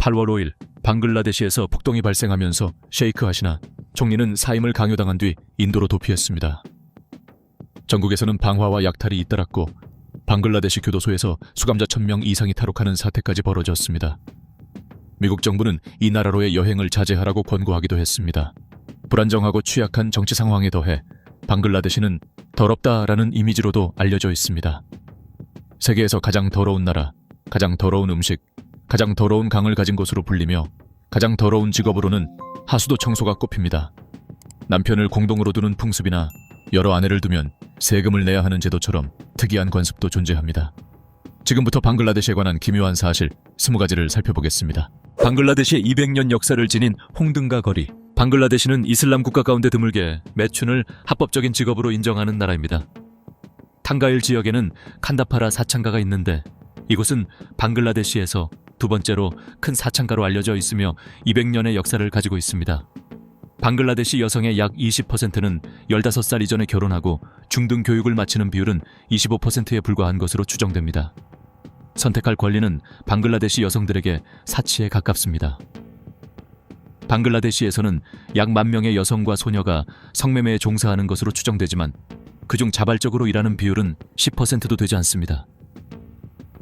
8월 5일 방글라데시에서 폭동이 발생하면서 셰이크 하시나 총리는 사임을 강요당한 뒤 인도로 도피했습니다. 전국에서는 방화와 약탈이 잇따랐고 방글라데시 교도소에서 수감자 1000명 이상이 탈옥하는 사태까지 벌어졌습니다. 미국 정부는 이 나라로의 여행을 자제하라고 권고하기도 했습니다. 불안정하고 취약한 정치 상황에 더해 방글라데시는 더럽다라는 이미지로도 알려져 있습니다. 세계에서 가장 더러운 나라, 가장 더러운 음식, 가장 더러운 강을 가진 곳으로 불리며 가장 더러운 직업으로는 하수도 청소가 꼽힙니다. 남편을 공동으로 두는 풍습이나 여러 아내를 두면 세금을 내야 하는 제도처럼 특이한 관습도 존재합니다. 지금부터 방글라데시에 관한 기묘한 사실 20가지를 살펴보겠습니다. 방글라데시의 200년 역사를 지닌 홍등가 거리. 방글라데시는 이슬람 국가 가운데 드물게 매춘을 합법적인 직업으로 인정하는 나라입니다. 탕가일 지역에는 칸다파라 사창가가 있는데 이곳은 방글라데시에서 두 번째로 큰 사창가로 알려져 있으며 200년의 역사를 가지고 있습니다. 방글라데시 여성의 약 20%는 15살 이전에 결혼하고 중등 교육을 마치는 비율은 25%에 불과한 것으로 추정됩니다. 선택할 권리는 방글라데시 여성들에게 사치에 가깝습니다. 방글라데시에서는 약 10,000명의 여성과 소녀가 성매매에 종사하는 것으로 추정되지만 그중 자발적으로 일하는 비율은 10%도 되지 않습니다.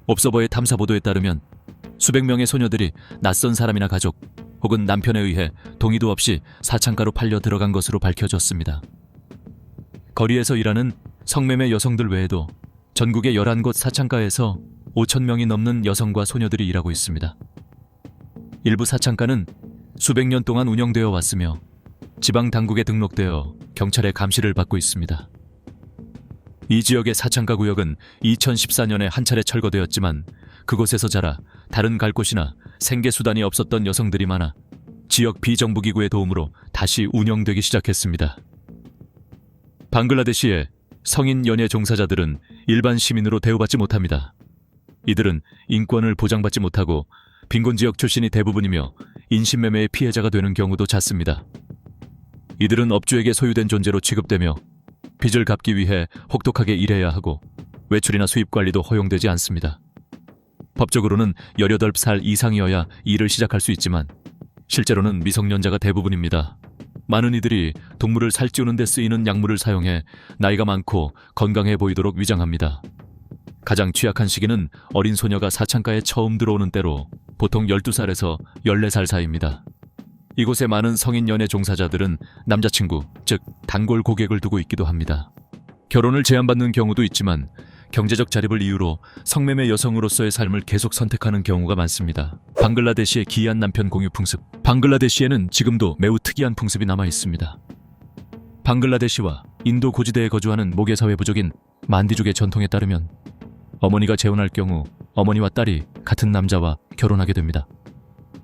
옵서버의 탐사 보도에 따르면 수백 명의 소녀들이 낯선 사람이나 가족 혹은 남편에 의해 동의도 없이 사창가로 팔려 들어간 것으로 밝혀졌습니다. 거리에서 일하는 성매매 여성들 외에도 전국의 11곳 사창가에서 5,000명이 넘는 여성과 소녀들이 일하고 있습니다. 일부 사창가는 수백 년 동안 운영되어 왔으며 지방 당국에 등록되어 경찰의 감시를 받고 있습니다. 이 지역의 사창가 구역은 2014년에 한 차례 철거되었지만 그곳에서 자라 다른 갈 곳이나 생계 수단이 없었던 여성들이 많아 지역 비정부기구의 도움으로 다시 운영되기 시작했습니다. 방글라데시의 성인 연예 종사자들은 일반 시민으로 대우받지 못합니다. 이들은 인권을 보장받지 못하고 빈곤지역 출신이 대부분이며 인신매매의 피해자가 되는 경우도 잦습니다. 이들은 업주에게 소유된 존재로 취급되며 빚을 갚기 위해 혹독하게 일해야 하고 외출이나 수입 관리도 허용되지 않습니다. 법적으로는 18살 이상이어야 일을 시작할 수 있지만 실제로는 미성년자가 대부분입니다. 많은 이들이 동물을 살찌우는 데 쓰이는 약물을 사용해 나이가 많고 건강해 보이도록 위장합니다. 가장 취약한 시기는 어린 소녀가 사창가에 처음 들어오는 때로 보통 12살에서 14살 사이입니다. 이곳의 많은 성인 연애 종사자들은 남자친구, 즉 단골 고객을 두고 있기도 합니다. 결혼을 제한받는 경우도 있지만 경제적 자립을 이유로 성매매 여성으로서의 삶을 계속 선택하는 경우가 많습니다. 방글라데시의 기이한 남편 공유 풍습. 방글라데시에는 지금도 매우 특이한 풍습이 남아 있습니다. 방글라데시와 인도 고지대에 거주하는 모계사회 부족인 만디족의 전통에 따르면 어머니가 재혼할 경우 어머니와 딸이 같은 남자와 결혼하게 됩니다.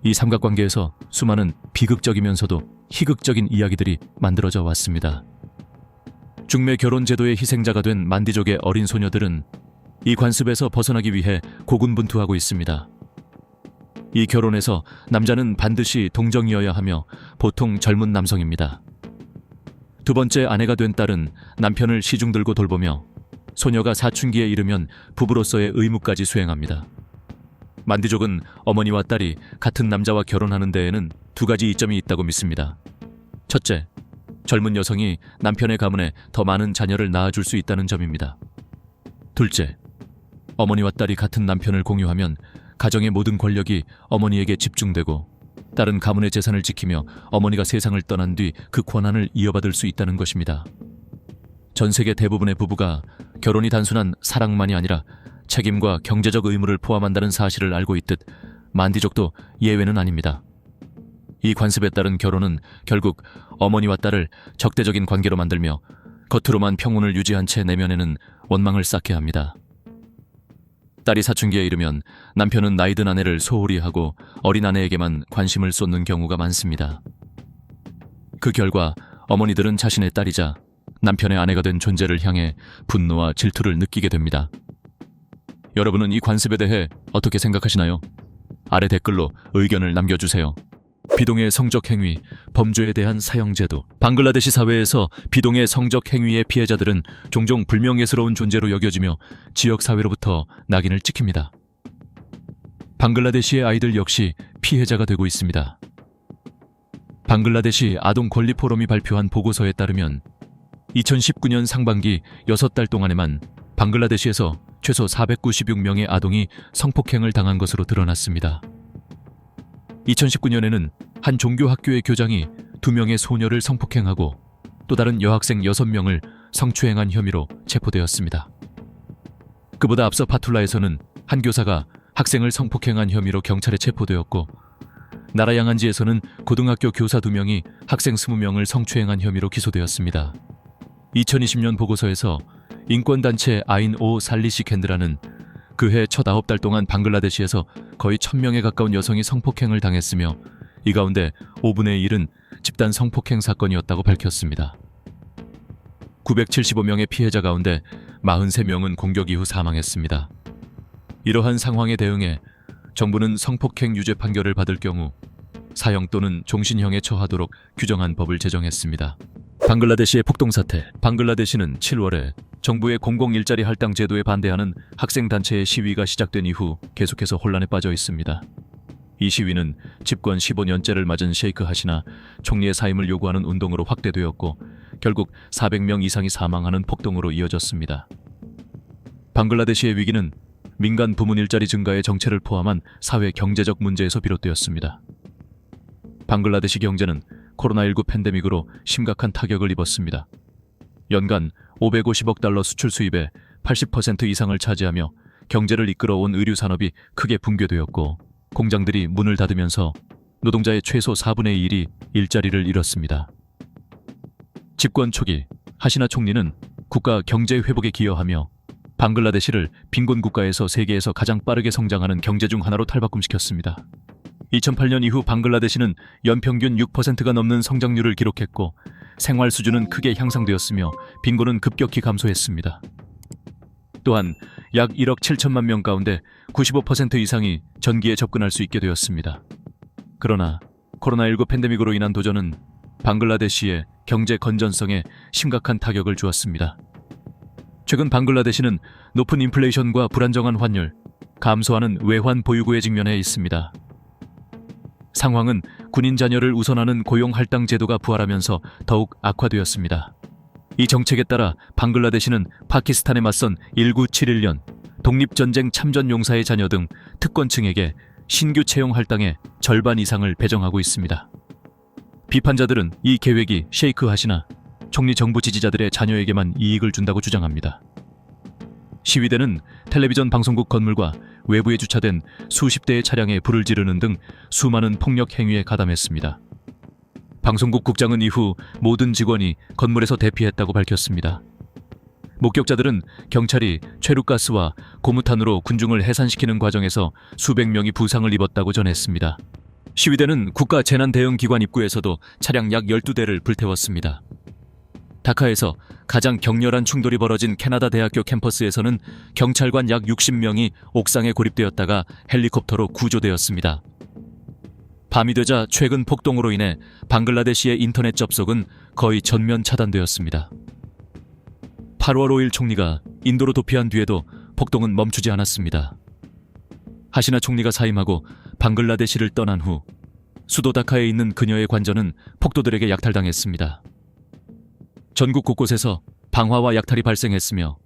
이 삼각관계에서 수많은 비극적이면서도 희극적인 이야기들이 만들어져 왔습니다. 중매 결혼 제도의 희생자가 된 만디족의 어린 소녀들은 이 관습에서 벗어나기 위해 고군분투하고 있습니다. 이 결혼에서 남자는 반드시 동정이어야 하며 보통 젊은 남성입니다. 두 번째 아내가 된 딸은 남편을 시중 들고 돌보며 소녀가 사춘기에 이르면 부부로서의 의무까지 수행합니다. 만디족은 어머니와 딸이 같은 남자와 결혼하는 데에는 두 가지 이점이 있다고 믿습니다. 첫째, 젊은 여성이 남편의 가문에 더 많은 자녀를 낳아줄 수 있다는 점입니다. 둘째, 어머니와 딸이 같은 남편을 공유하면 가정의 모든 권력이 어머니에게 집중되고 딸은 가문의 재산을 지키며 어머니가 세상을 떠난 뒤 그 권한을 이어받을 수 있다는 것입니다. 전 세계 대부분의 부부가 결혼이 단순한 사랑만이 아니라 책임과 경제적 의무를 포함한다는 사실을 알고 있듯 만디족도 예외는 아닙니다. 이 관습에 따른 결혼은 결국 어머니와 딸을 적대적인 관계로 만들며 겉으로만 평온을 유지한 채 내면에는 원망을 쌓게 합니다. 딸이 사춘기에 이르면 남편은 나이든 아내를 소홀히 하고 어린 아내에게만 관심을 쏟는 경우가 많습니다. 그 결과 어머니들은 자신의 딸이자 남편의 아내가 된 존재를 향해 분노와 질투를 느끼게 됩니다. 여러분은 이 관습에 대해 어떻게 생각하시나요? 아래 댓글로 의견을 남겨주세요. 비동의 성적 행위, 범죄에 대한 사형제도. 방글라데시 사회에서 비동의 성적 행위의 피해자들은 종종 불명예스러운 존재로 여겨지며 지역 사회로부터 낙인을 찍힙니다. 방글라데시의 아이들 역시 피해자가 되고 있습니다. 방글라데시 아동 권리 포럼이 발표한 보고서에 따르면 2019년 상반기 6달 동안에만 방글라데시에서 최소 496명의 아동이 성폭행을 당한 것으로 드러났습니다. 2019년에는 한 종교 학교의 교장이 2명의 소녀를 성폭행하고 또 다른 여학생 6명을 성추행한 혐의로 체포되었습니다. 그보다 앞서 파툴라에서는 한 교사가 학생을 성폭행한 혐의로 경찰에 체포되었고, 나라양안지에서는 고등학교 교사 2명이 학생 20명을 성추행한 혐의로 기소되었습니다. 2020년 보고서에서 인권단체 아인 오 살리시 캔드라는 그해 첫 9달 동안 방글라데시에서 거의 1000명에 가까운 여성이 성폭행을 당했으며 이 가운데 5분의 1은 집단 성폭행 사건이었다고 밝혔습니다. 975명의 피해자 가운데 43명은 공격 이후 사망했습니다. 이러한 상황에 대응해 정부는 성폭행 유죄 판결을 받을 경우 사형 또는 종신형에 처하도록 규정한 법을 제정했습니다. 방글라데시의 폭동사태. 방글라데시는 7월에 정부의 공공일자리 할당 제도에 반대하는 학생단체의 시위가 시작된 이후 계속해서 혼란에 빠져 있습니다. 이 시위는 집권 15년째를 맞은 셰이크 하시나 총리의 사임을 요구하는 운동으로 확대되었고 결국 400명 이상이 사망하는 폭동으로 이어졌습니다. 방글라데시의 위기는 민간 부문 일자리 증가의 정체를 포함한 사회 경제적 문제에서 비롯되었습니다. 방글라데시 경제는 코로나19 팬데믹으로 심각한 타격을 입었습니다. 연간 550억 달러 수출 수입의 80% 이상을 차지하며 경제를 이끌어온 의류 산업이 크게 붕괴되었고 공장들이 문을 닫으면서 노동자의 최소 4분의 1이 일자리를 잃었습니다. 집권 초기 하시나 총리는 국가 경제 회복에 기여하며 방글라데시를 빈곤 국가에서 세계에서 가장 빠르게 성장하는 경제 중 하나로 탈바꿈시켰습니다. 2008년 이후 방글라데시는 연평균 6%가 넘는 성장률을 기록했고 생활 수준은 크게 향상되었으며 빈곤은 급격히 감소했습니다. 또한 약 1억 7천만 명 가운데 95% 이상이 전기에 접근할 수 있게 되었습니다. 그러나 코로나19 팬데믹으로 인한 도전은 방글라데시의 경제 건전성에 심각한 타격을 주었습니다. 최근 방글라데시는 높은 인플레이션과 불안정한 환율, 감소하는 외환 보유고에 직면해 있습니다. 상황은 군인 자녀를 우선하는 고용 할당 제도가 부활하면서 더욱 악화되었습니다. 이 정책에 따라 방글라데시는 파키스탄에 맞선 1971년 독립전쟁 참전 용사의 자녀 등 특권층에게 신규 채용 할당의 절반 이상을 배정하고 있습니다. 비판자들은 이 계획이 셰이크 하시나 총리 정부 지지자들의 자녀에게만 이익을 준다고 주장합니다. 시위대는 텔레비전 방송국 건물과 외부에 주차된 수십 대의 차량에 불을 지르는 등 수많은 폭력 행위에 가담했습니다. 방송국 국장은 이후 모든 직원이 건물에서 대피했다고 밝혔습니다. 목격자들은 경찰이 최루가스와 고무탄으로 군중을 해산시키는 과정에서 수백 명이 부상을 입었다고 전했습니다. 시위대는 국가 재난대응기관 입구에서도 차량 약 12대를 불태웠습니다. 다카에서 가장 격렬한 충돌이 벌어진 캐나다 대학교 캠퍼스에서는 경찰관 약 60명이 옥상에 고립되었다가 헬리콥터로 구조되었습니다. 밤이 되자 최근 폭동으로 인해 방글라데시의 인터넷 접속은 거의 전면 차단되었습니다. 8월 5일 총리가 인도로 도피한 뒤에도 폭동은 멈추지 않았습니다. 하시나 총리가 사임하고 방글라데시를 떠난 후 수도 다카에 있는 그녀의 관저는 폭도들에게 약탈당했습니다. 전국 곳곳에서 방화와 약탈이 발생했으며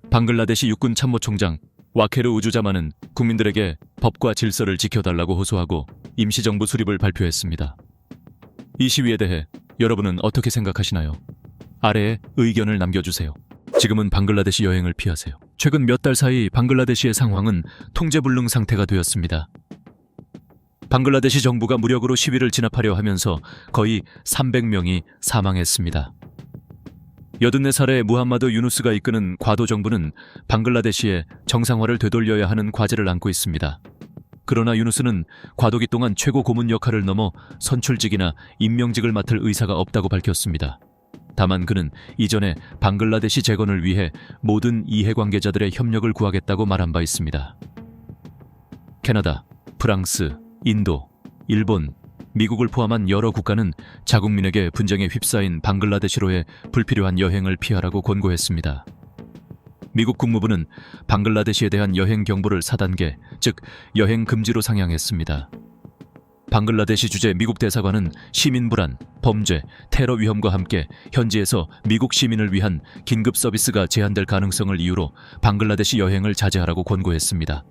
방글라데시 육군 참모총장 와케르 우주자만은 국민들에게 법과 질서를 지켜달라고 호소하고 임시정부 수립을 발표했습니다. 이 시위에 대해 여러분은 어떻게 생각하시나요? 아래에 의견을 남겨주세요. 지금은 방글라데시 여행을 피하세요. 최근 몇 달 사이 방글라데시의 상황은 통제불능 상태가 되었습니다. 방글라데시 정부가 무력으로 시위를 진압하려 하면서 거의 300명이 사망했습니다. 84살의 무함마드 유누스가 이끄는 과도 정부는 방글라데시의 정상화를 되돌려야 하는 과제를 안고 있습니다. 그러나 유누스는 과도기 동안 최고 고문 역할을 넘어 선출직이나 임명직을 맡을 의사가 없다고 밝혔습니다. 다만 그는 이전에 방글라데시 재건을 위해 모든 이해관계자들의 협력을 구하겠다고 말한 바 있습니다. 캐나다, 프랑스, 인도, 일본, 미국을 포함한 여러 국가는 자국민에게 분쟁에 휩싸인 방글라데시로의 불필요한 여행을 피하라고 권고했습니다. 미국 국무부는 방글라데시에 대한 여행 경보를 4단계, 즉 여행 금지로 상향했습니다. 방글라데시 주재 미국 대사관은 시민 불안, 범죄, 테러 위험과 함께 현지에서 미국 시민을 위한 긴급 서비스가 제한될 가능성을 이유로 방글라데시 여행을 자제하라고 권고했습니다.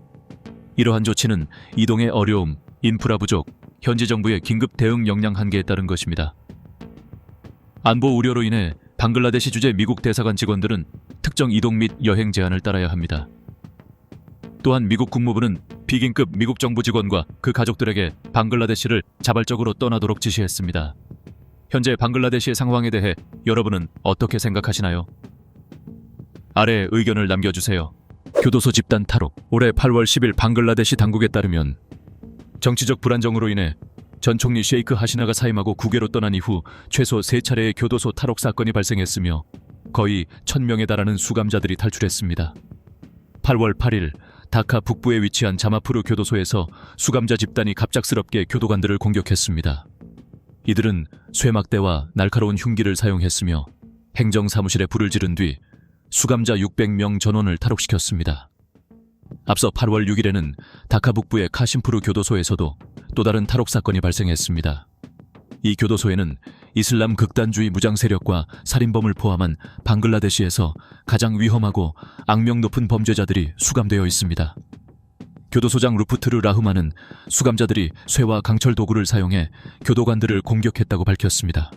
이러한 조치는 이동의 어려움, 인프라 부족, 현지 정부의 긴급 대응 역량 한계에 따른 것입니다. 안보 우려로 인해 방글라데시 주재 미국 대사관 직원들은 특정 이동 및 여행 제한을 따라야 합니다. 또한 미국 국무부는 비긴급 미국 정부 직원과 그 가족들에게 방글라데시를 자발적으로 떠나도록 지시했습니다. 현재 방글라데시의 상황에 대해 여러분은 어떻게 생각하시나요? 아래 의견을 남겨주세요. 교도소 집단 탈옥. 올해 8월 10일 방글라데시 당국에 따르면 정치적 불안정으로 인해 전 총리 셰이크 하시나가 사임하고 국외로 떠난 이후 최소 3차례의 교도소 탈옥 사건이 발생했으며 거의 1000명에 달하는 수감자들이 탈출했습니다. 8월 8일 다카 북부에 위치한 자마푸르 교도소에서 수감자 집단이 갑작스럽게 교도관들을 공격했습니다. 이들은 쇠막대와 날카로운 흉기를 사용했으며 행정사무실에 불을 지른 뒤 수감자 600명 전원을 탈옥시켰습니다. 앞서 8월 6일에는 다카 북부의 카심푸르 교도소에서도 또 다른 탈옥 사건이 발생했습니다. 이 교도소에는 이슬람 극단주의 무장 세력과 살인범을 포함한 방글라데시에서 가장 위험하고 악명 높은 범죄자들이 수감되어 있습니다. 교도소장 루프트르 라흐만은 수감자들이 쇠와 강철 도구를 사용해 교도관들을 공격했다고 밝혔습니다.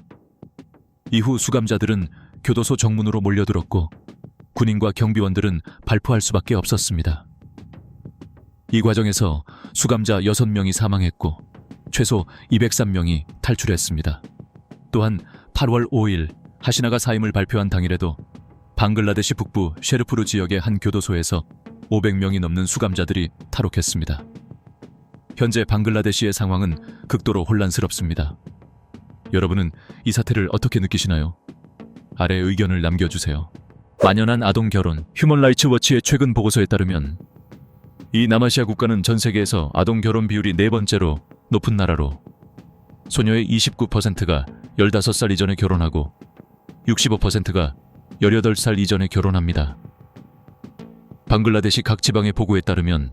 이후 수감자들은 교도소 정문으로 몰려들었고 군인과 경비원들은 발포할 수밖에 없었습니다. 이 과정에서 수감자 6명이 사망했고 최소 203명이 탈출했습니다. 또한 8월 5일 하시나가 사임을 발표한 당일에도 방글라데시 북부 셰르푸르 지역의 한 교도소에서 500명이 넘는 수감자들이 탈옥했습니다. 현재 방글라데시의 상황은 극도로 혼란스럽습니다. 여러분은 이 사태를 어떻게 느끼시나요? 아래 의견을 남겨주세요. 만연한 아동 결혼. 휴먼 라이츠 워치의 최근 보고서에 따르면 이 남아시아 국가는 전 세계에서 아동 결혼 비율이 4번째로 높은 나라로 소녀의 29%가 15살 이전에 결혼하고 65%가 18살 이전에 결혼합니다. 방글라데시 각 지방의 보고에 따르면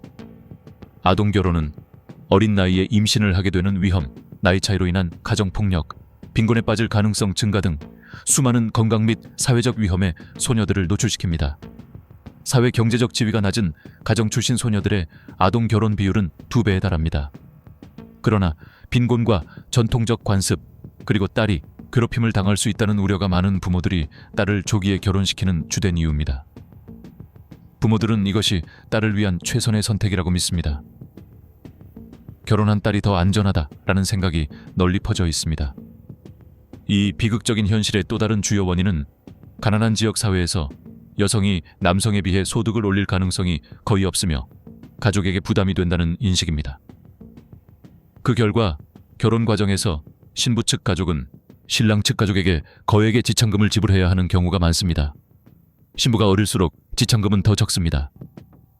아동 결혼은 어린 나이에 임신을 하게 되는 위험, 나이 차이로 인한 가정폭력, 빈곤에 빠질 가능성 증가 등 수많은 건강 및 사회적 위험에 소녀들을 노출시킵니다. 사회 경제적 지위가 낮은 가정 출신 소녀들의 아동 결혼 비율은 2배에 달합니다. 그러나 빈곤과 전통적 관습, 그리고 딸이 괴롭힘을 당할 수 있다는 우려가 많은 부모들이 딸을 조기에 결혼시키는 주된 이유입니다. 부모들은 이것이 딸을 위한 최선의 선택이라고 믿습니다. 결혼한 딸이 더 안전하다라는 생각이 널리 퍼져 있습니다. 이 비극적인 현실의 또 다른 주요 원인은 가난한 지역 사회에서 여성이 남성에 비해 소득을 올릴 가능성이 거의 없으며 가족에게 부담이 된다는 인식입니다. 그 결과 결혼 과정에서 신부 측 가족은 신랑 측 가족에게 거액의 지참금을 지불해야 하는 경우가 많습니다. 신부가 어릴수록 지참금은 더 적습니다.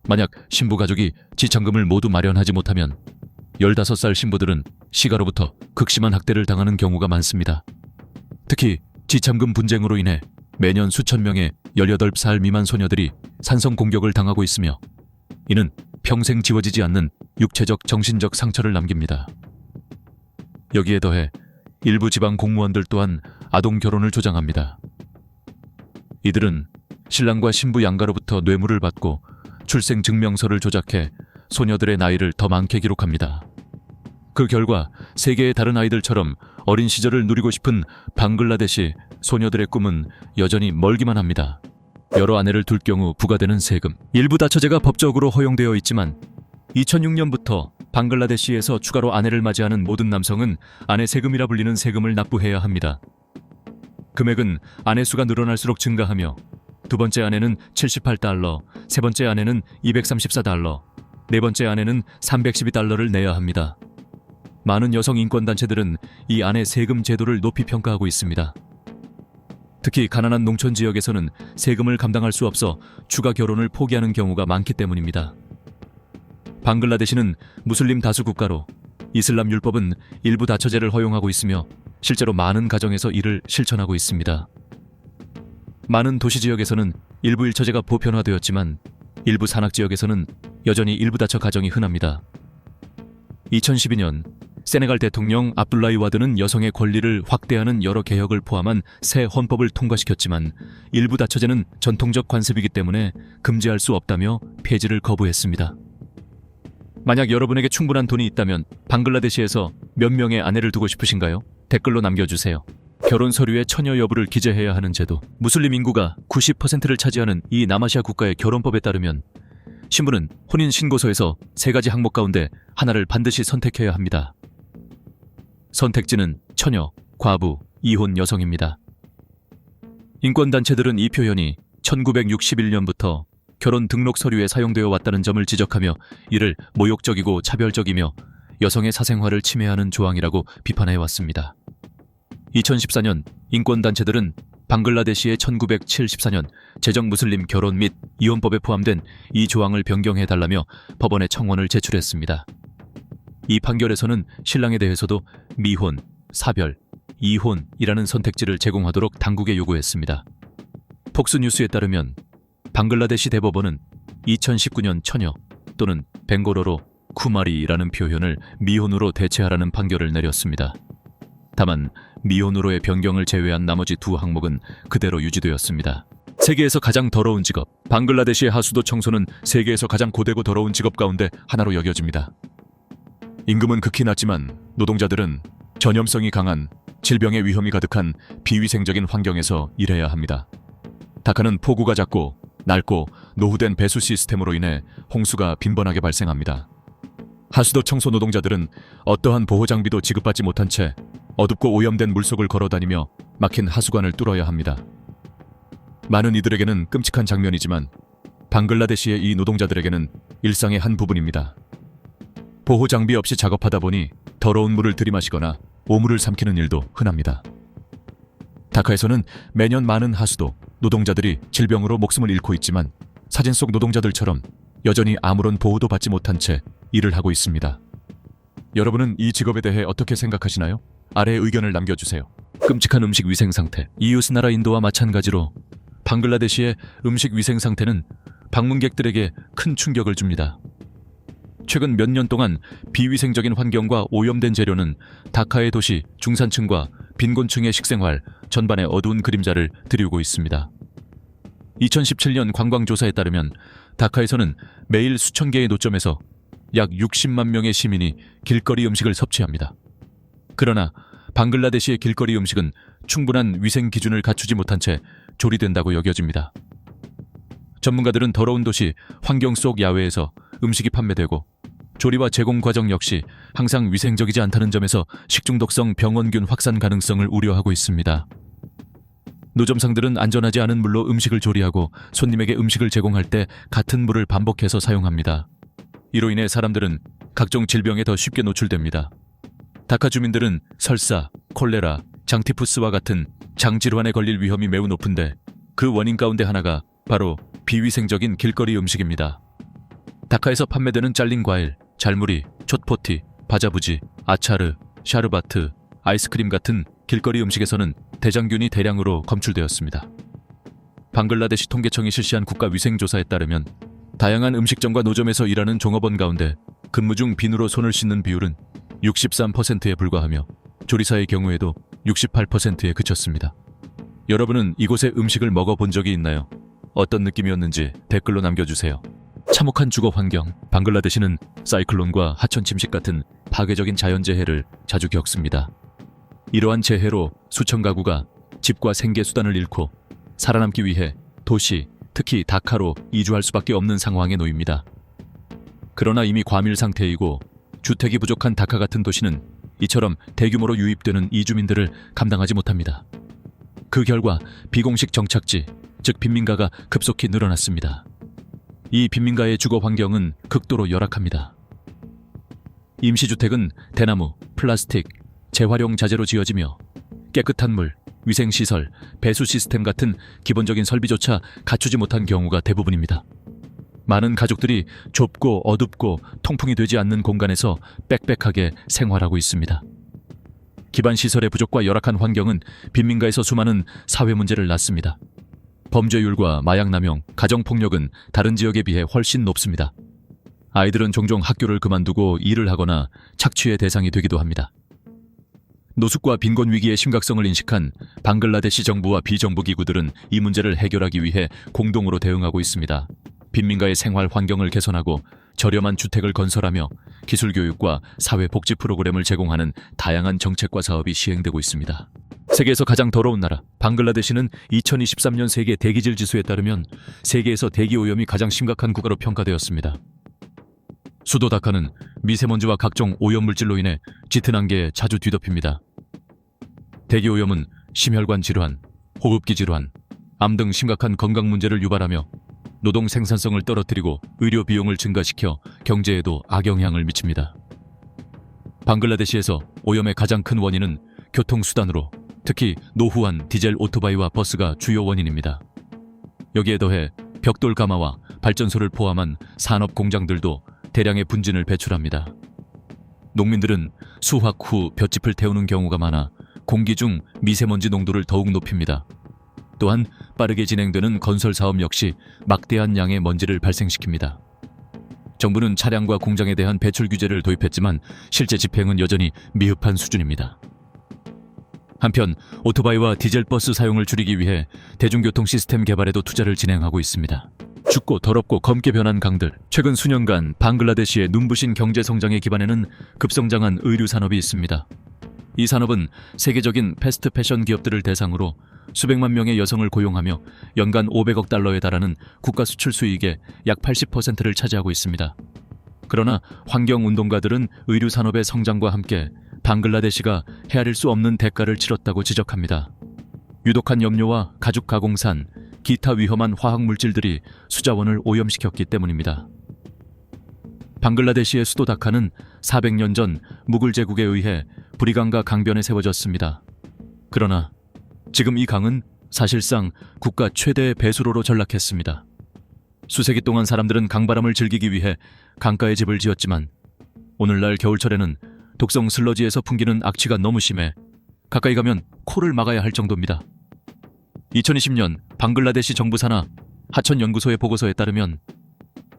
만약 신부 가족이 지참금을 모두 마련하지 못하면 15살 신부들은 시가로부터 극심한 학대를 당하는 경우가 많습니다. 특히 지참금 분쟁으로 인해 매년 수천 명의 18살 미만 소녀들이 산성 공격을 당하고 있으며 이는 평생 지워지지 않는 육체적, 정신적 상처를 남깁니다. 여기에 더해 일부 지방 공무원들 또한 아동 결혼을 조장합니다. 이들은 신랑과 신부 양가로부터 뇌물을 받고 출생 증명서를 조작해 소녀들의 나이를 더 많게 기록합니다. 그 결과 세계의 다른 아이들처럼 어린 시절을 누리고 싶은 방글라데시 소녀들의 꿈은 여전히 멀기만 합니다. 여러 아내를 둘 경우 부과되는 세금. 일부 다처제가 법적으로 허용되어 있지만 2006년부터 방글라데시에서 추가로 아내를 맞이하는 모든 남성은 아내 세금이라 불리는 세금을 납부해야 합니다. 금액은 아내 수가 늘어날수록 증가하며 두 번째 아내는 78달러, 세 번째 아내는 234달러, 네 번째 아내는 312달러를 내야 합니다. 많은 여성 인권단체들은 이 아내 세금 제도를 높이 평가하고 있습니다. 특히 가난한 농촌 지역에서는 세금을 감당할 수 없어 추가 결혼을 포기하는 경우가 많기 때문입니다. 방글라데시는 무슬림 다수 국가로 이슬람 율법은 일부 다처제를 허용하고 있으며 실제로 많은 가정에서 이를 실천하고 있습니다. 많은 도시 지역에서는 일부 일처제가 보편화되었지만 일부 산악지역에서는 여전히 일부 다처 가정이 흔합니다. 2012년 세네갈 대통령 압둘라이 와드는 여성의 권리를 확대하는 여러 개혁을 포함한 새 헌법을 통과시켰지만 일부 다처제는 전통적 관습이기 때문에 금지할 수 없다며 폐지를 거부했습니다. 만약 여러분에게 충분한 돈이 있다면 방글라데시에서 몇 명의 아내를 두고 싶으신가요? 댓글로 남겨주세요. 결혼 서류에 처녀 여부를 기재해야 하는 제도. 무슬림 인구가 90%를 차지하는 이 남아시아 국가의 결혼법에 따르면 신부는 혼인 신고서에서 3가지 항목 가운데 하나를 반드시 선택해야 합니다. 선택지는 처녀, 과부, 이혼 여성입니다. 인권단체들은 이 표현이 1961년부터 결혼 등록 서류에 사용되어 왔다는 점을 지적하며 이를 모욕적이고 차별적이며 여성의 사생활을 침해하는 조항이라고 비판해왔습니다. 2014년 인권단체들은 방글라데시의 1974년 제정 무슬림 결혼 및 이혼법에 포함된 이 조항을 변경해달라며 법원에 청원을 제출했습니다. 이 판결에서는 신랑에 대해서도 미혼, 사별, 이혼이라는 선택지를 제공하도록 당국에 요구했습니다. 폭스뉴스에 따르면 방글라데시 대법원은 2019년 처녀 또는 벵골어로 쿠마리라는 표현을 미혼으로 대체하라는 판결을 내렸습니다. 다만 미혼으로의 변경을 제외한 나머지 2 항목은 그대로 유지되었습니다. 세계에서 가장 더러운 직업. 방글라데시의 하수도 청소는 세계에서 가장 고되고 더러운 직업 가운데 하나로 여겨집니다. 임금은 극히 낮지만 노동자들은 전염성이 강한 질병의 위험이 가득한 비위생적인 환경에서 일해야 합니다. 다카는 폭우가 잦고 낡고 노후된 배수 시스템으로 인해 홍수가 빈번하게 발생합니다. 하수도 청소 노동자들은 어떠한 보호 장비도 지급받지 못한 채 어둡고 오염된 물속을 걸어다니며 막힌 하수관을 뚫어야 합니다. 많은 이들에게는 끔찍한 장면이지만 방글라데시의 이 노동자들에게는 일상의 한 부분입니다. 보호 장비 없이 작업하다 보니 더러운 물을 들이마시거나 오물을 삼키는 일도 흔합니다. 다카에서는 매년 많은 하수도 노동자들이 질병으로 목숨을 잃고 있지만 사진 속 노동자들처럼 여전히 아무런 보호도 받지 못한 채 일을 하고 있습니다. 여러분은 이 직업에 대해 어떻게 생각하시나요? 아래 의견을 남겨주세요. 끔찍한 음식 위생 상태. 이웃 나라 인도와 마찬가지로 방글라데시의 음식 위생 상태는 방문객들에게 큰 충격을 줍니다. 최근 몇 년 동안 비위생적인 환경과 오염된 재료는 다카의 도시 중산층과 빈곤층의 식생활 전반에 어두운 그림자를 드리우고 있습니다. 2017년 관광조사에 따르면 다카에서는 매일 수천 개의 노점에서 약 60만 명의 시민이 길거리 음식을 섭취합니다. 그러나 방글라데시의 길거리 음식은 충분한 위생 기준을 갖추지 못한 채 조리된다고 여겨집니다. 전문가들은 더러운 도시 환경 속 야외에서 음식이 판매되고 조리와 제공 과정 역시 항상 위생적이지 않다는 점에서 식중독성 병원균 확산 가능성을 우려하고 있습니다. 노점상들은 안전하지 않은 물로 음식을 조리하고 손님에게 음식을 제공할 때 같은 물을 반복해서 사용합니다. 이로 인해 사람들은 각종 질병에 더 쉽게 노출됩니다. 다카 주민들은 설사, 콜레라, 장티푸스와 같은 장질환에 걸릴 위험이 매우 높은데 그 원인 가운데 하나가 바로 비위생적인 길거리 음식입니다. 다카에서 판매되는 잘린 과일, 잘무리, 촛포티, 바자부지, 아차르, 샤르바트, 아이스크림 같은 길거리 음식에서는 대장균이 대량으로 검출되었습니다. 방글라데시 통계청이 실시한 국가위생조사에 따르면 다양한 음식점과 노점에서 일하는 종업원 가운데 근무 중 비누로 손을 씻는 비율은 63%에 불과하며 조리사의 경우에도 68%에 그쳤습니다. 여러분은 이곳의 음식을 먹어본 적이 있나요? 어떤 느낌이었는지 댓글로 남겨주세요. 참혹한 주거 환경. 방글라데시는 사이클론과 하천 침식 같은 파괴적인 자연재해를 자주 겪습니다. 이러한 재해로 수천 가구가 집과 생계 수단을 잃고 살아남기 위해 도시, 특히 다카로 이주할 수밖에 없는 상황에 놓입니다. 그러나 이미 과밀 상태이고 주택이 부족한 다카 같은 도시는 이처럼 대규모로 유입되는 이주민들을 감당하지 못합니다. 그 결과 비공식 정착지, 즉 빈민가가 급속히 늘어났습니다. 이 빈민가의 주거 환경은 극도로 열악합니다. 임시주택은 대나무, 플라스틱, 재활용 자재로 지어지며 깨끗한 물, 위생시설, 배수 시스템 같은 기본적인 설비조차 갖추지 못한 경우가 대부분입니다. 많은 가족들이 좁고 어둡고 통풍이 되지 않는 공간에서 빽빽하게 생활하고 있습니다. 기반시설의 부족과 열악한 환경은 빈민가에서 수많은 사회 문제를 낳습니다. 범죄율과 마약 남용, 가정폭력은 다른 지역에 비해 훨씬 높습니다. 아이들은 종종 학교를 그만두고 일을 하거나 착취의 대상이 되기도 합니다. 노숙과 빈곤 위기의 심각성을 인식한 방글라데시 정부와 비정부 기구들은 이 문제를 해결하기 위해 공동으로 대응하고 있습니다. 빈민가의 생활 환경을 개선하고 저렴한 주택을 건설하며 기술 교육과 사회복지 프로그램을 제공하는 다양한 정책과 사업이 시행되고 있습니다. 세계에서 가장 더러운 나라 방글라데시는 2023년 세계 대기질 지수에 따르면 세계에서 대기 오염이 가장 심각한 국가로 평가되었습니다. 수도 다카는 미세먼지와 각종 오염물질로 인해 짙은 안개에 자주 뒤덮입니다. 대기 오염은 심혈관 질환, 호흡기 질환, 암 등 심각한 건강 문제를 유발하며 노동 생산성을 떨어뜨리고 의료 비용을 증가시켜 경제에도 악영향을 미칩니다. 방글라데시에서 오염의 가장 큰 원인은 교통수단으로 특히 노후한 디젤 오토바이와 버스가 주요 원인입니다. 여기에 더해 벽돌 가마와 발전소를 포함한 산업 공장들도 대량의 분진을 배출합니다. 농민들은 수확 후 볏짚을 태우는 경우가 많아 공기 중 미세먼지 농도를 더욱 높입니다. 또한 빠르게 진행되는 건설 사업 역시 막대한 양의 먼지를 발생시킵니다. 정부는 차량과 공장에 대한 배출 규제를 도입했지만 실제 집행은 여전히 미흡한 수준입니다. 한편 오토바이와 디젤 버스 사용을 줄이기 위해 대중교통 시스템 개발에도 투자를 진행하고 있습니다. 춥고 더럽고 검게 변한 강들, 최근 수년간 방글라데시의 눈부신 경제 성장의 기반에는 급성장한 의류 산업이 있습니다. 이 산업은 세계적인 패스트 패션 기업들을 대상으로 수백만 명의 여성을 고용하며 연간 500억 달러에 달하는 국가 수출 수익의 약 80%를 차지하고 있습니다. 그러나 환경운동가들은 의류 산업의 성장과 함께 방글라데시가 헤아릴 수 없는 대가를 치렀다고 지적합니다. 유독한 염료와 가죽 가공산, 기타 위험한 화학물질들이 수자원을 오염시켰기 때문입니다. 방글라데시의 수도 다카는 400년 전 무굴 제국에 의해 브리강가 강변에 세워졌습니다. 그러나 지금 이 강은 사실상 국가 최대의 배수로로 전락했습니다. 수세기 동안 사람들은 강바람을 즐기기 위해 강가에 집을 지었지만 오늘날 겨울철에는 독성 슬러지에서 풍기는 악취가 너무 심해 가까이 가면 코를 막아야 할 정도입니다. 2020년 방글라데시 정부 산하 하천연구소의 보고서에 따르면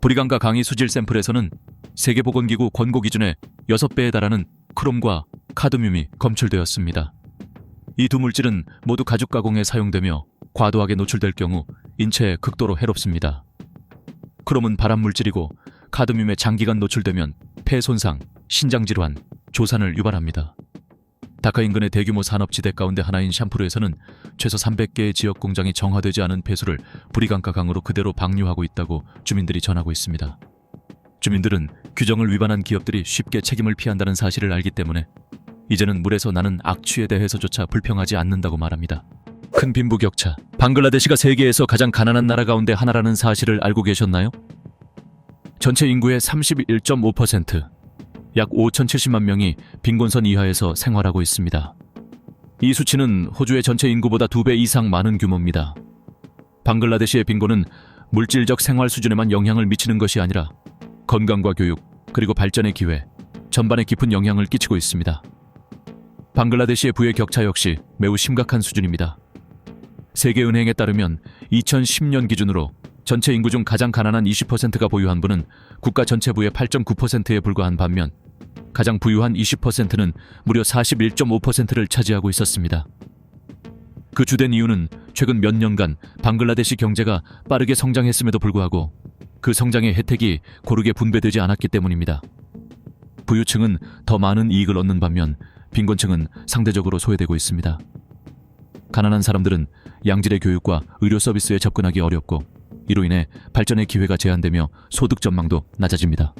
브리강가 강의 수질 샘플에서는 세계보건기구 권고 기준의 6배에 달하는 크롬과 카드뮴이 검출되었습니다. 이 두 물질은 모두 가죽 가공에 사용되며 과도하게 노출될 경우 인체에 극도로 해롭습니다. 크롬은 발암 물질이고 카드뮴에 장기간 노출되면 폐 손상, 신장 질환, 조산을 유발합니다. 다카 인근의 대규모 산업지대 가운데 하나인 샴푸르에서는 최소 300개의 지역 공장이 정화되지 않은 폐수를 브리강가 강으로 그대로 방류하고 있다고 주민들이 전하고 있습니다. 주민들은 규정을 위반한 기업들이 쉽게 책임을 피한다는 사실을 알기 때문에 이제는 물에서 나는 악취에 대해서조차 불평하지 않는다고 말합니다. 큰 빈부격차. 방글라데시가 세계에서 가장 가난한 나라 가운데 하나라는 사실을 알고 계셨나요? 전체 인구의 31.5%, 약 5,070만 명이 빈곤선 이하에서 생활하고 있습니다. 이 수치는 호주의 전체 인구보다 2배 이상 많은 규모입니다. 방글라데시의 빈곤은 물질적 생활 수준에만 영향을 미치는 것이 아니라 건강과 교육, 그리고 발전의 기회, 전반에 깊은 영향을 끼치고 있습니다. 방글라데시의 부의 격차 역시 매우 심각한 수준입니다. 세계은행에 따르면 2010년 기준으로 전체 인구 중 가장 가난한 20%가 보유한 부는 국가 전체 부의 8.9%에 불과한 반면 가장 부유한 20%는 무려 41.5%를 차지하고 있었습니다. 그 주된 이유는 최근 몇 년간 방글라데시 경제가 빠르게 성장했음에도 불구하고 그 성장의 혜택이 고르게 분배되지 않았기 때문입니다. 부유층은 더 많은 이익을 얻는 반면 빈곤층은 상대적으로 소외되고 있습니다. 가난한 사람들은 양질의 교육과 의료 서비스에 접근하기 어렵고 이로 인해 발전의 기회가 제한되며 소득 전망도 낮아집니다.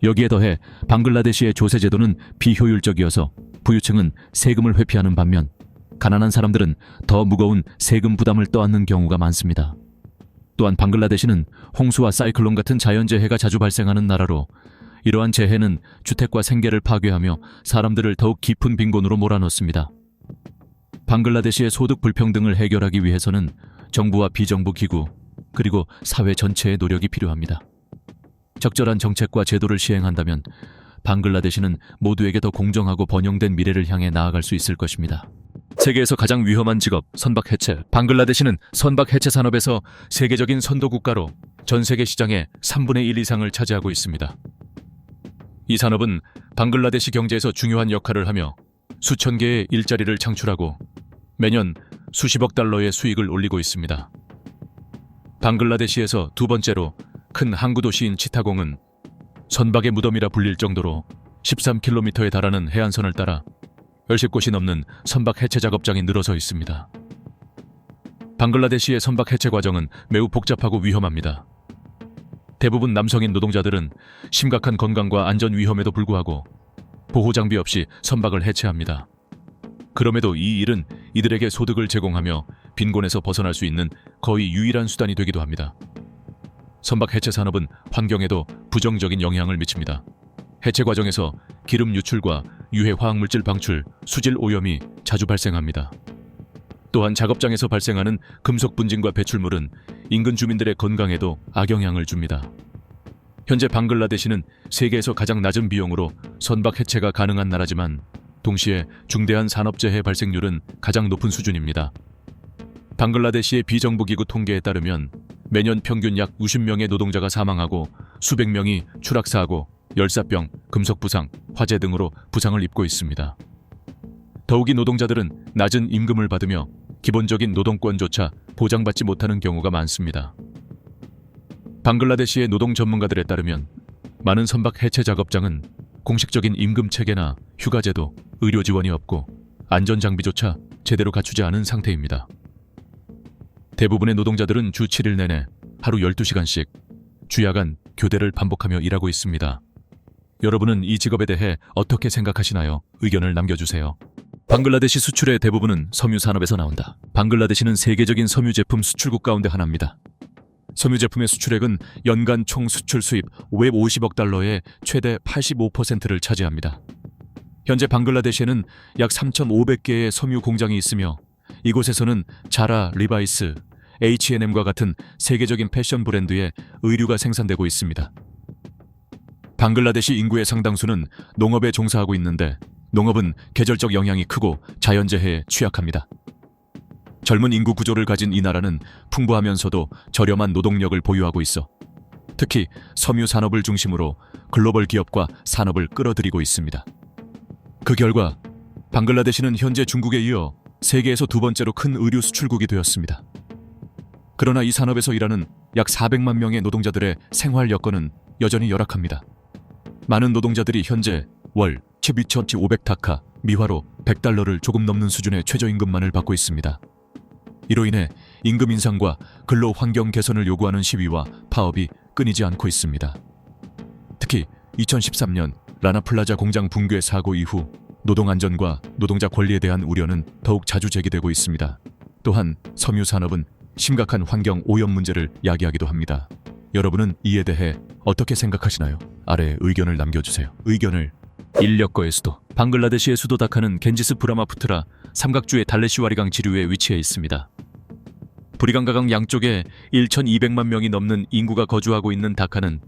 여기에 더해 방글라데시의 조세 제도는 비효율적이어서 부유층은 세금을 회피하는 반면 가난한 사람들은 더 무거운 세금 부담을 떠안는 경우가 많습니다. 또한 방글라데시는 홍수와 사이클론 같은 자연재해가 자주 발생하는 나라로 이러한 재해는 주택과 생계를 파괴하며 사람들을 더욱 깊은 빈곤으로 몰아넣습니다. 방글라데시의 소득 불평등을 해결하기 위해서는 정부와 비정부 기구 그리고 사회 전체의 노력이 필요합니다. 적절한 정책과 제도를 시행한다면 방글라데시는 모두에게 더 공정하고 번영된 미래를 향해 나아갈 수 있을 것입니다. 세계에서 가장 위험한 직업, 선박 해체. 방글라데시는 선박 해체 산업에서 세계적인 선도 국가로 전 세계 시장의 3분의 1 이상을 차지하고 있습니다. 이 산업은 방글라데시 경제에서 중요한 역할을 하며 수천 개의 일자리를 창출하고 매년 수십억 달러의 수익을 올리고 있습니다. 방글라데시에서 두 번째로 큰 항구 도시인 치타공은 선박의 무덤이라 불릴 정도로 13km에 달하는 해안선을 따라 10곳이 넘는 선박 해체 작업장이 늘어서 있습니다. 방글라데시의 선박 해체 과정은 매우 복잡하고 위험합니다. 대부분 남성인 노동자들은 심각한 건강과 안전 위험에도 불구하고 보호 장비 없이 선박을 해체합니다. 그럼에도 이 일은 이들에게 소득을 제공하며 빈곤에서 벗어날 수 있는 거의 유일한 수단이 되기도 합니다. 선박 해체 산업은 환경에도 부정적인 영향을 미칩니다. 해체 과정에서 기름 유출과 유해 화학물질 방출, 수질 오염이 자주 발생합니다. 또한 작업장에서 발생하는 금속 분진과 배출물은 인근 주민들의 건강에도 악영향을 줍니다. 현재 방글라데시는 세계에서 가장 낮은 비용으로 선박 해체가 가능한 나라지만 동시에 중대한 산업재해 발생률은 가장 높은 수준입니다. 방글라데시의 비정부기구 통계에 따르면 매년 평균 약 90명의 노동자가 사망하고 수백 명이 추락사고, 열사병, 금속 부상, 화재 등으로 부상을 입고 있습니다. 더욱이 노동자들은 낮은 임금을 받으며 기본적인 노동권조차 보장받지 못하는 경우가 많습니다. 방글라데시의 노동 전문가들에 따르면 많은 선박 해체 작업장은 공식적인 임금 체계나 휴가제도, 의료 지원이 없고 안전 장비조차 제대로 갖추지 않은 상태입니다. 대부분의 노동자들은 주 7일 내내 하루 12시간씩 주야간 교대를 반복하며 일하고 있습니다. 여러분은 이 직업에 대해 어떻게 생각하시나요? 의견을 남겨주세요. 방글라데시 수출의 대부분은 섬유 산업에서 나온다. 방글라데시는 세계적인 섬유 제품 수출국 가운데 하나입니다. 섬유 제품의 수출액은 연간 총 수출 수입 550억 달러의 최대 85%를 차지합니다. 현재 방글라데시에는 약 3,500개의 섬유 공장이 있으며 이곳에서는 자라, 리바이스, H&M과 같은 세계적인 패션 브랜드의 의류가 생산되고 있습니다. 방글라데시 인구의 상당수는 농업에 종사하고 있는데 농업은 계절적 영향이 크고 자연재해에 취약합니다. 젊은 인구 구조를 가진 이 나라는 풍부하면서도 저렴한 노동력을 보유하고 있어 특히 섬유 산업을 중심으로 글로벌 기업과 산업을 끌어들이고 있습니다. 그 결과 방글라데시는 현재 중국에 이어 세계에서 두 번째로 큰 의류 수출국이 되었습니다. 그러나 이 산업에서 일하는 약 400만 명의 노동자들의 생활 여건은 여전히 열악합니다. 많은 노동자들이 현재 월 12,500타카, 미화로 100달러를 조금 넘는 수준의 최저임금만을 받고 있습니다. 이로 인해 임금 인상과 근로 환경 개선을 요구하는 시위와 파업이 끊이지 않고 있습니다. 특히 2013년 라나플라자 공장 붕괴 사고 이후 노동 안전과 노동자 권리에 대한 우려는 더욱 자주 제기되고 있습니다. 또한 섬유 산업은 심각한 환경 오염 문제를 야기하기도 합니다. 여러분은 이에 대해 어떻게 생각하시나요? 아래 의견을 남겨주세요. 의견을 인력거의 수도 방글라데시의 수도 다카는 겐지스 브라마푸트라 삼각주의 달레시와리강 지류에 위치해 있습니다. 브리강과 강 양쪽에 1,200만 명이 넘는 인구가 거주하고 있는 다카는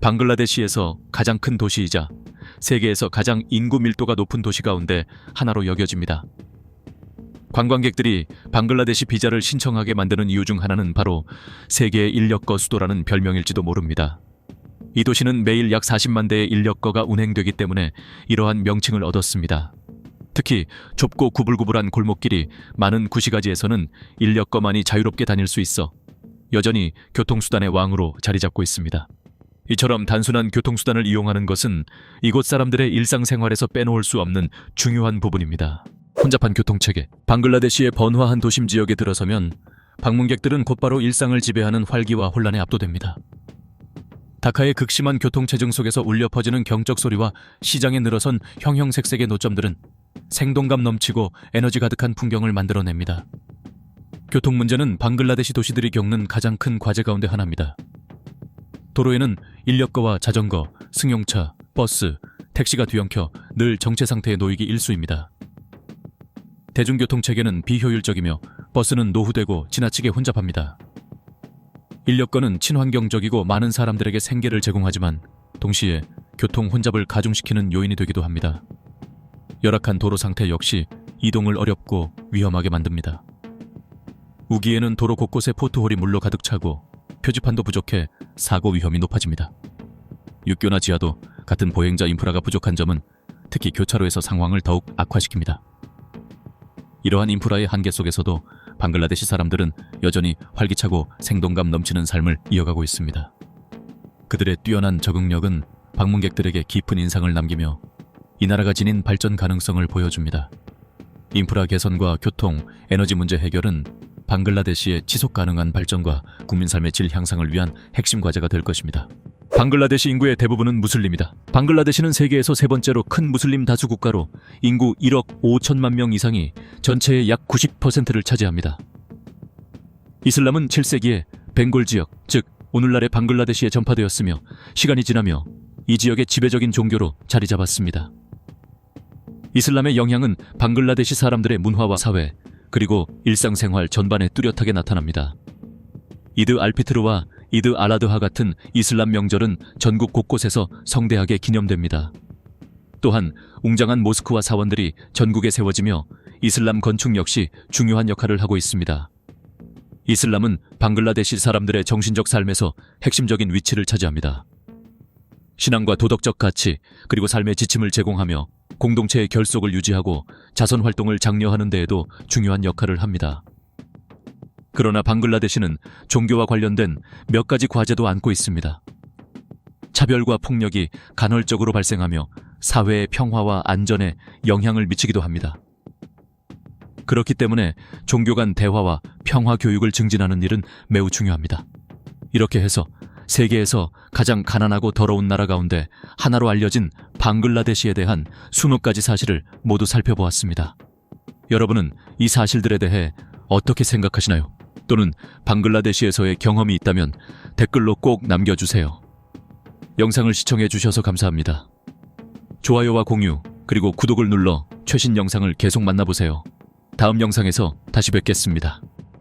방글라데시에서 가장 큰 도시이자 세계에서 가장 인구 밀도가 높은 도시 가운데 하나로 여겨집니다. 관광객들이 방글라데시 비자를 신청하게 만드는 이유 중 하나는 바로 세계의 인력거 수도라는 별명일지도 모릅니다. 이 도시는 매일 약 40만 대의 인력거가 운행되기 때문에 이러한 명칭을 얻었습니다. 특히 좁고 구불구불한 골목길이 많은 구시가지에서는 인력거만이 자유롭게 다닐 수 있어 여전히 교통수단의 왕으로 자리 잡고 있습니다. 이처럼 단순한 교통수단을 이용하는 것은 이곳 사람들의 일상생활에서 빼놓을 수 없는 중요한 부분입니다. 혼잡한 교통체계 방글라데시의 번화한 도심 지역에 들어서면 방문객들은 곧바로 일상을 지배하는 활기와 혼란에 압도됩니다. 다카의 극심한 교통체증 속에서 울려 퍼지는 경적 소리와 시장에 늘어선 형형색색의 노점들은 생동감 넘치고 에너지 가득한 풍경을 만들어냅니다. 교통 문제는 방글라데시 도시들이 겪는 가장 큰 과제 가운데 하나입니다. 도로에는 인력거와 자전거, 승용차, 버스, 택시가 뒤엉켜 늘 정체 상태에 놓이기 일쑤입니다. 대중교통체계는 비효율적이며 버스는 노후되고 지나치게 혼잡합니다. 인력거는 친환경적이고 많은 사람들에게 생계를 제공하지만 동시에 교통 혼잡을 가중시키는 요인이 되기도 합니다. 열악한 도로 상태 역시 이동을 어렵고 위험하게 만듭니다. 우기에는 도로 곳곳에 포트홀이 물로 가득 차고 표지판도 부족해 사고 위험이 높아집니다. 육교나 지하도 같은 보행자 인프라가 부족한 점은 특히 교차로에서 상황을 더욱 악화시킵니다. 이러한 인프라의 한계 속에서도 방글라데시 사람들은 여전히 활기차고 생동감 넘치는 삶을 이어가고 있습니다. 그들의 뛰어난 적응력은 방문객들에게 깊은 인상을 남기며 이 나라가 지닌 발전 가능성을 보여줍니다. 인프라 개선과 교통, 에너지 문제 해결은 방글라데시의 지속 가능한 발전과 국민 삶의 질 향상을 위한 핵심 과제가 될 것입니다. 방글라데시 인구의 대부분은 무슬림이다. 방글라데시는 세계에서 세 번째로 큰 무슬림 다수 국가로 인구 1억 5천만 명 이상이 전체의 약 90%를 차지합니다. 이슬람은 7세기에 벵골 지역, 즉 오늘날의 방글라데시에 전파되었으며 시간이 지나며 이 지역의 지배적인 종교로 자리 잡았습니다. 이슬람의 영향은 방글라데시 사람들의 문화와 사회, 그리고 일상생활 전반에 뚜렷하게 나타납니다. 이드 알피트르와 이드 알아드하 같은 이슬람 명절은 전국 곳곳에서 성대하게 기념됩니다. 또한 웅장한 모스크와 사원들이 전국에 세워지며 이슬람 건축 역시 중요한 역할을 하고 있습니다. 이슬람은 방글라데시 사람들의 정신적 삶에서 핵심적인 위치를 차지합니다. 신앙과 도덕적 가치, 그리고 삶의 지침을 제공하며 공동체의 결속을 유지하고 자선 활동을 장려하는 데에도 중요한 역할을 합니다. 그러나 방글라데시는 종교와 관련된 몇 가지 과제도 안고 있습니다. 차별과 폭력이 간헐적으로 발생하며 사회의 평화와 안전에 영향을 미치기도 합니다. 그렇기 때문에 종교 간 대화와 평화 교육을 증진하는 일은 매우 중요합니다. 이렇게 해서 세계에서 가장 가난하고 더러운 나라 가운데 하나로 알려진 방글라데시에 대한 20가지 사실을 모두 살펴보았습니다. 여러분은 이 사실들에 대해 어떻게 생각하시나요? 또는 방글라데시에서의 경험이 있다면 댓글로 꼭 남겨주세요. 영상을 시청해 주셔서 감사합니다. 좋아요와 공유, 그리고 구독을 눌러 최신 영상을 계속 만나보세요. 다음 영상에서 다시 뵙겠습니다.